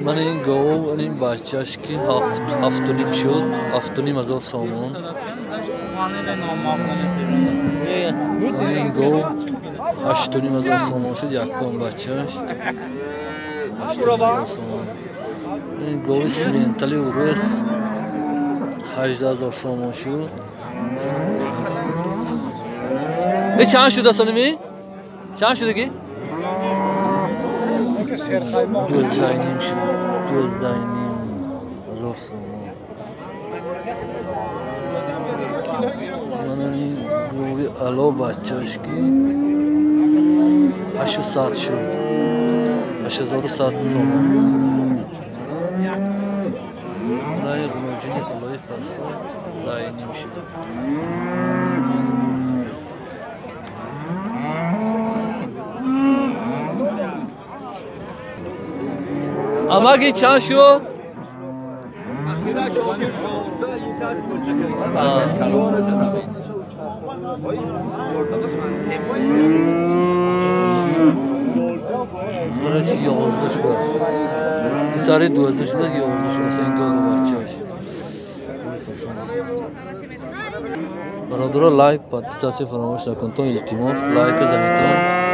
من این گاو این بچهش که هفت و نیم شد، 7,500 سومون. این گاو 8,500 سومون شد، یک دام بچهش 8,500 سومون. این گاو سیمنتالی اورس 18,000 سومون شد. این چند شده سالمی؟ چند شدگی؟ 12,500 شد، 12,500 سومون. من این گوی علا بچهش که 800 شد، 8,100 سومون. برای روموجین علای فصل 10,500 شد. اماگی چند شد؟ درش 11 شد. این سری 12 شد، 11 شد. این گاو بچه‌اش. برادرها لایک، پادپیساسی فراموش نکن. تو التماس لایک بزنید.